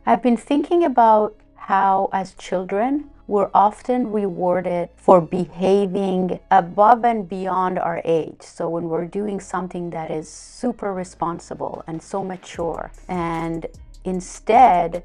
I've been thinking about how, as children, we're often rewarded for behaving above and beyond our age. So, when we're doing something that is super responsible and so mature, and instead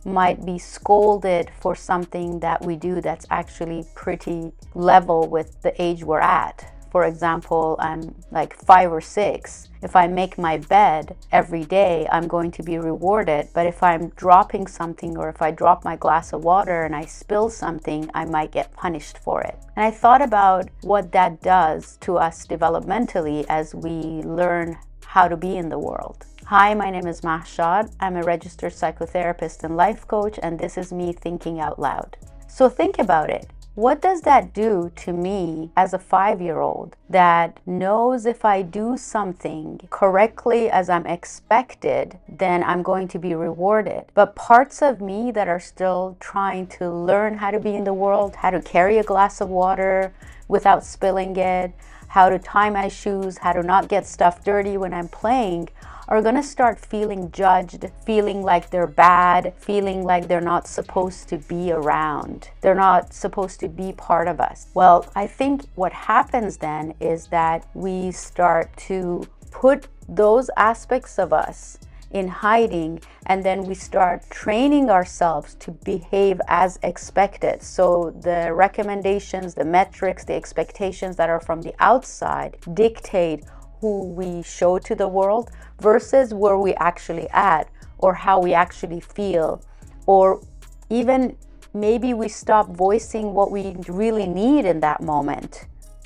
might be scolded for something that we do that's actually pretty level with the age we're at. For example, I'm like 5 or 6. If I make my bed every day, I'm going to be rewarded. But if I'm dropping something, or if I drop my glass of water and I spill something, I might get punished for it. And I thought about what that does to us developmentally as we learn how to be in the world. Hi, my name is Mahshad. I'm a registered psychotherapist and life coach, and this is me thinking out loud. So think about it. What does that do to me as a 5-year-old that knows if I do something correctly as I'm expected, then I'm going to be rewarded? But parts of me that are still trying to learn how to be in the world, how to carry a glass of water without spilling it, how to tie my shoes, how to not get stuff dirty when I'm playing, are going to start feeling judged, feeling like they're bad, feeling like they're not supposed to be around. They're not supposed to be part of us. Well, I think what happens then is that we start to put those aspects of us in hiding, and then we start training ourselves to behave as expected. So the recommendations, the metrics, the expectations that are from the outside dictate who we show to the world versus where we actually at, or how we actually feel, or even maybe we stop voicing what we really need in that moment.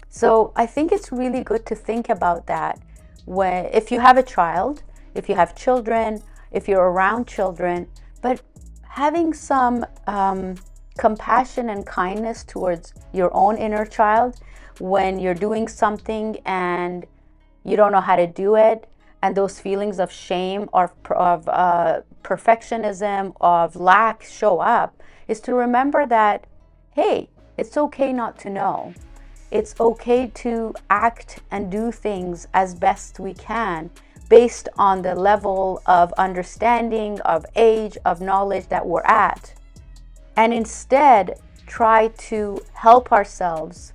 So I think it's really good to think about that if you have a child, if you have children, if you're around children, but having some compassion and kindness towards your own inner child when you're doing something and you don't know how to do it, and those feelings of shame or of perfectionism, of lack show up, is to remember that, hey, it's okay not to know. It's okay to act and do things as best we can based on the level of understanding, of age, of knowledge that we're at. And instead, try to help ourselves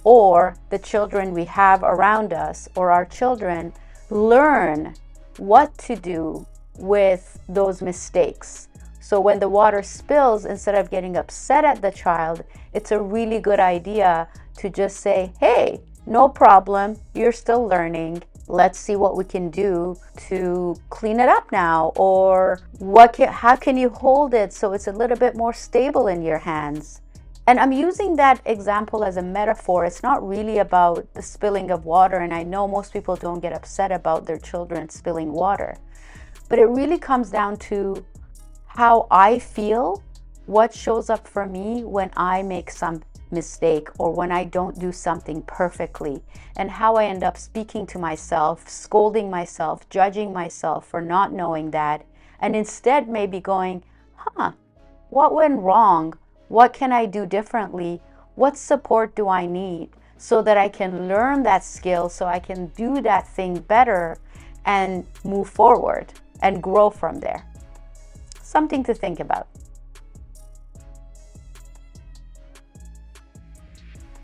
or the children we have around us, or our children, learn what to do with those mistakes. So when the water spills, instead of getting upset at the child, it's a really good idea to just say, hey, no problem, you're still learning. Let's see what we can do to clean it up now, or how can you hold it so it's a little bit more stable in your hands? And I'm using that example as a metaphor. It's not really about the spilling of water, and I know most people don't get upset about their children spilling water. But it really comes down to how I feel, what shows up for me when I make some mistake or when I don't do something perfectly, and how I end up speaking to myself, scolding myself, judging myself for not knowing that, and instead maybe going, what went wrong? What can I do differently? What support do I need so that I can learn that skill, so I can do that thing better and move forward and grow from there? Something to think about.